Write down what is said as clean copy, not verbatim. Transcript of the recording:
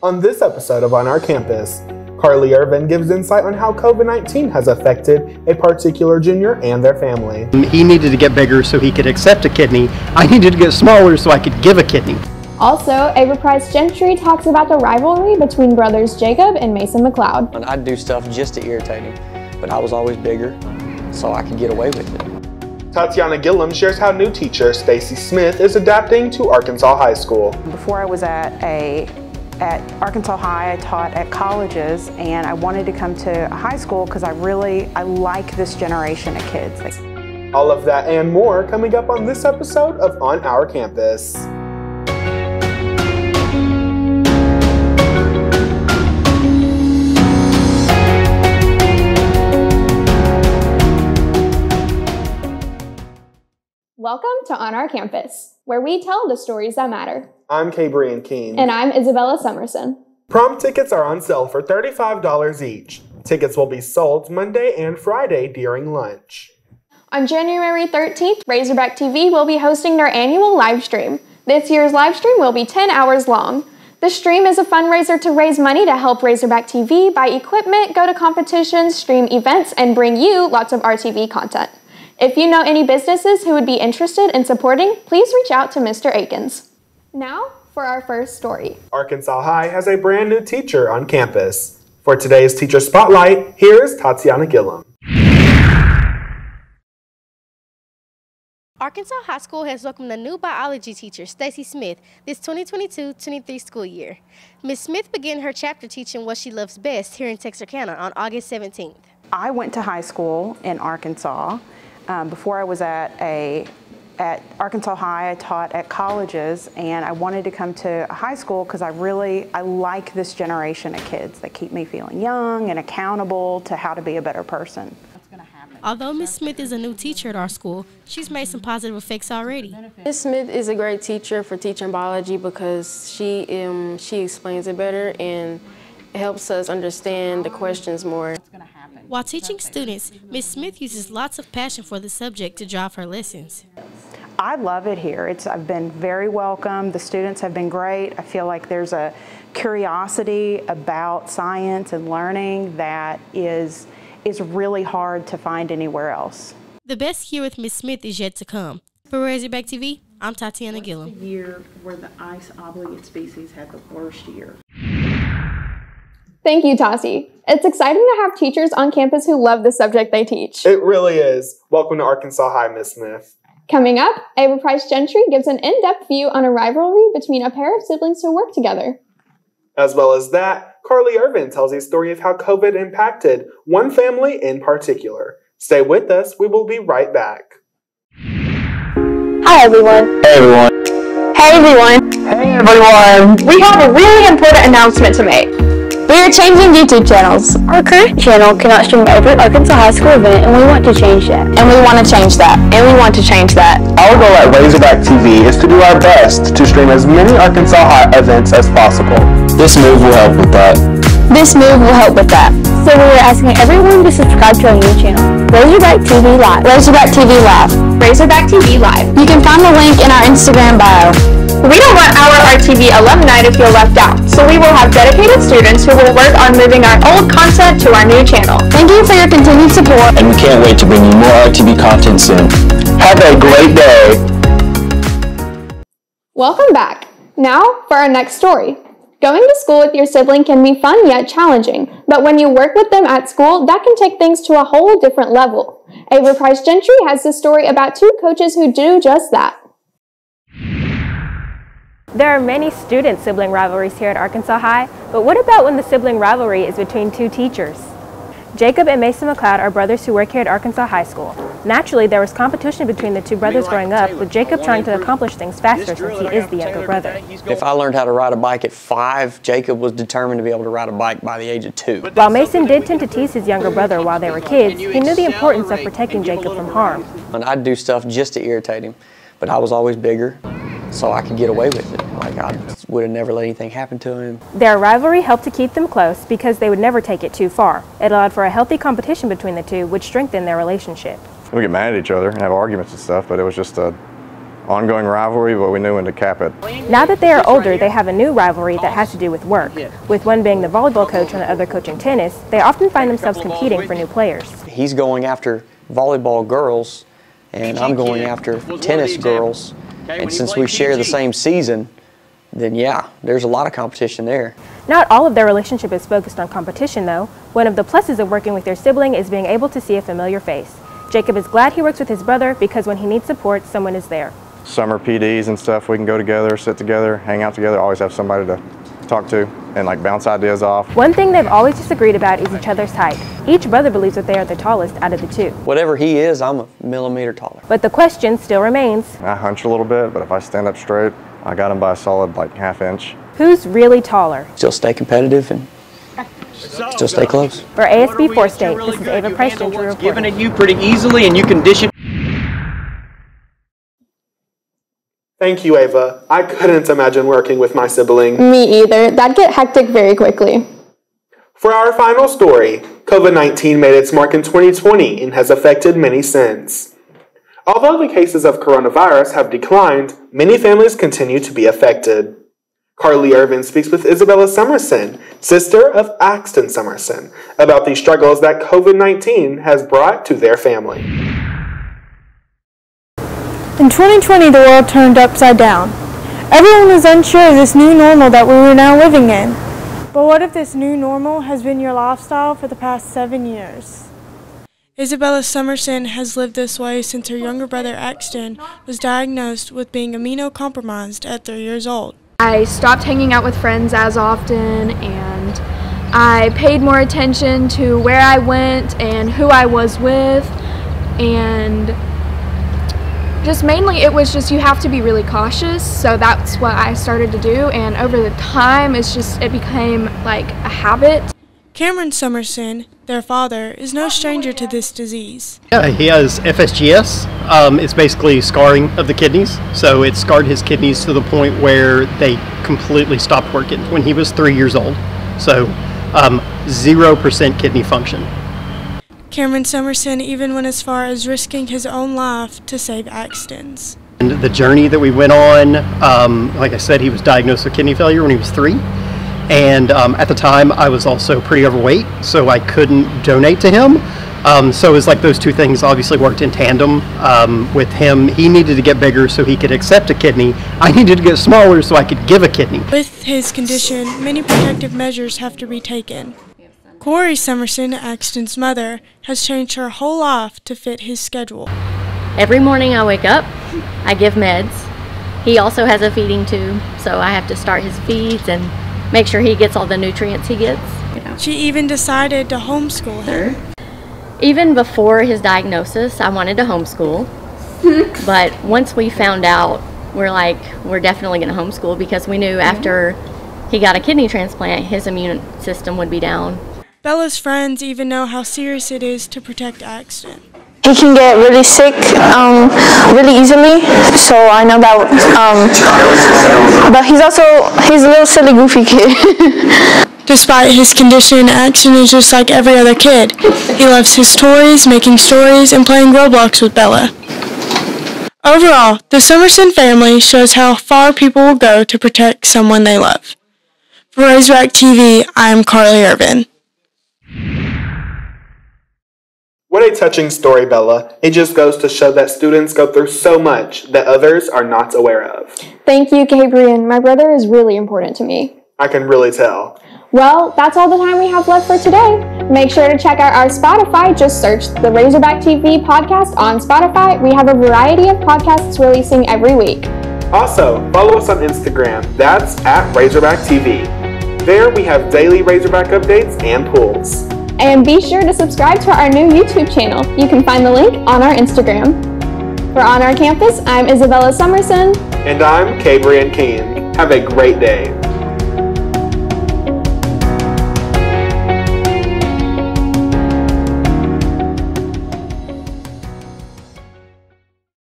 On this episode of On Our Campus, Carly Irvin gives insight on how COVID-19 has affected a particular junior and their family. He needed to get bigger so he could accept a kidney. I needed to get smaller so I could give a kidney. Also, Ava Price Gentry talks about the rivalry between brothers Jacob and Mason McLeod. And I'd do stuff just to irritate him, but I was always bigger, so I could get away with it. Tatiana Gillum shares how new teacher Stacy Smith is adapting to Arkansas High School. Before I was at Arkansas High, I taught at colleges, and I wanted to come to high school because I like this generation of kids. All of that and more coming up on this episode of On Our Campus. Welcome to On Our Campus, where we tell the stories that matter. I'm Cabrian Keene. And I'm Isabella Summerson. Prom tickets are on sale for $35 each. Tickets will be sold Monday and Friday during lunch. On January 13th, Razorback TV will be hosting their annual live stream. This year's live stream will be 10 hours long. The stream is a fundraiser to raise money to help Razorback TV buy equipment, go to competitions, stream events, and bring you lots of RTV content. If you know any businesses who would be interested in supporting, please reach out to Mr. Akins. Now for our first story. Arkansas High has a brand new teacher on campus. For today's Teacher Spotlight, here's Tatiana Gillum. Arkansas High School has welcomed a new biology teacher, Stacy Smith, this 2022-23 school year. Ms. Smith began her chapter teaching what she loves best here in Texarkana on August 17th. I went to high school in Arkansas. Before I was at Arkansas High, I taught at colleges, and I wanted to come to high school because I like this generation of kids that keep me feeling young and accountable to how to be a better person. Although Ms. Smith is a new teacher at our school, she's made some positive effects already. Ms. Smith is a great teacher for teaching biology because she explains it better and helps us understand the questions more. While teaching students, Ms. Smith uses lots of passion for the subject to drive her lessons. I love it here. I've been very welcome. The students have been great. I feel like there's a curiosity about science and learning that is really hard to find anywhere else. The best year with Ms. Smith is yet to come. For Razorback TV, I'm Tatiana Gillum. The year where the ice obligate species had the worst year. Thank you, Tasi. It's exciting to have teachers on campus who love the subject they teach. It really is. Welcome to Arkansas High, Ms. Smith. Coming up, Ava Price Gentry gives an in-depth view on a rivalry between a pair of siblings who work together. As well as that, Carly Irvin tells a story of how COVID impacted one family in particular. Stay with us. We will be right back. Hi, everyone. Hey, everyone. Hey, everyone. Hey, everyone. We have a really important announcement to make. We are changing YouTube channels. Our current channel cannot stream every Arkansas High School event, and we want to change that. And we want to change that. Our goal at Razorback TV is to do our best to stream as many Arkansas High events as possible. This move will help with that. So we are asking everyone to subscribe to our new channel, Razorback TV Live. Razorback TV Live. You can find the link in our Instagram bio. We don't want our RTV alumni to feel left out, so we will have dedicated students who will work on moving our old content to our new channel. Thank you for your continued support. And we can't wait to bring you more RTV content soon. Have a great day. Welcome back. Now for our next story. Going to school with your sibling can be fun yet challenging, but when you work with them at school, that can take things to a whole different level. Ava Price Gentry has this story about two coaches who do just that. There are many student-sibling rivalries here at Arkansas High, but what about when the sibling rivalry is between two teachers? Jacob and Mason McLeod are brothers who work here at Arkansas High School. Naturally, there was competition between the two brothers growing up, with Jacob trying to accomplish things faster since he is the younger brother. If I learned how to ride a bike at 5, Jacob was determined to be able to ride a bike by the age of 2. While Mason did tend to tease his younger brother while they were kids, he knew the importance of protecting Jacob from harm. And I'd do stuff just to irritate him, but I was always bigger, so I could get away with it. Like, I would have never let anything happen to him. Their rivalry helped to keep them close because they would never take it too far. It allowed for a healthy competition between the two, which strengthened their relationship. We get mad at each other and have arguments and stuff, but it was just a ongoing rivalry, but we knew when to cap it. Now that they are older, they have a new rivalry that has to do with work. With one being the volleyball coach and the other coaching tennis, they often find themselves competing for new players. He's going after volleyball girls, and I'm going after tennis girls. And since we share the same season, then yeah, there's a lot of competition there. Not all of their relationship is focused on competition though. One of the pluses of working with their sibling is being able to see a familiar face. Jacob is glad he works with his brother because when he needs support, someone is there. Summer PDs and stuff, we can go together, sit together, hang out together, always have somebody to talk to and like bounce ideas off. One thing they've always disagreed about is each other's height. Each brother believes that they are the tallest out of the two. Whatever he is, I'm a millimeter taller. But the question still remains. I hunch a little bit, but if I stand up straight, I got him by a solid like ½ inch. Who's really taller? Still stay competitive and still stay close. For ASB 4 State, this is Ava Preston to report. Giving it you pretty easily and you can dish it. Thank you, Ava. I couldn't imagine working with my sibling. Me either. That'd get hectic very quickly. For our final story, COVID-19 made its mark in 2020 and has affected many since. Although the cases of coronavirus have declined, many families continue to be affected. Carly Irvin speaks with Isabella Summerson, sister of Axton Summerson, about the struggles that COVID-19 has brought to their family. In 2020, the world turned upside down. Everyone was unsure of this new normal that we were now living in. But what if this new normal has been your lifestyle for the past 7 years? Isabella Summerson has lived this way since her younger brother Axton was diagnosed with being immunocompromised at 3 years old. I stopped hanging out with friends as often, and I paid more attention to where I went and who I was with, and just mainly it was just you have to be really cautious, so that's what I started to do, and over the time it became like a habit. Cameron Summerson, their father, is no stranger to this disease. Yeah, he has FSGS. It's basically scarring of the kidneys. So it scarred his kidneys to the point where they completely stopped working when he was 3 years old. So 0% kidney function. Cameron Summerson even went as far as risking his own life to save Axton's. And the journey that we went on, like I said, he was diagnosed with kidney failure when he was 3. And at the time, I was also pretty overweight, so I couldn't donate to him. So it was like those two things obviously worked in tandem. With him, he needed to get bigger so he could accept a kidney. I needed to get smaller so I could give a kidney. With his condition, many protective measures have to be taken. Corey Summerson, Axton's mother, has changed her whole life to fit his schedule. Every morning I wake up, I give meds. He also has a feeding tube, so I have to start his feeds and make sure he gets all the nutrients he gets. She even decided to homeschool him. Even before his diagnosis, I wanted to homeschool. But once we found out, we're definitely going to homeschool because we knew after he got a kidney transplant, his immune system would be down. Bella's friends even know how serious it is to protect Axton. He can get really sick really easily, so I know that. But he's a little silly, goofy kid. Despite his condition, Axton is just like every other kid. He loves his toys, making stories, and playing Roblox with Bella. Overall, the Summerson family shows how far people will go to protect someone they love. For Razorback TV, I am Carly Irvin. What a touching story, Bella. It just goes to show that students go through so much that others are not aware of. Thank you, Gabriel. My brother is really important to me. I can really tell. Well, that's all the time we have left for today. Make sure to check out our Spotify. Just search the Razorback TV podcast on Spotify. We have a variety of podcasts releasing every week. Also, follow us on Instagram. That's @RazorbackTV. There we have daily Razorback updates and pulls. And be sure to subscribe to our new YouTube channel. You can find the link on our Instagram. For On Our Campus, I'm Isabella Summerson. And I'm Gabriel King. Have a great day.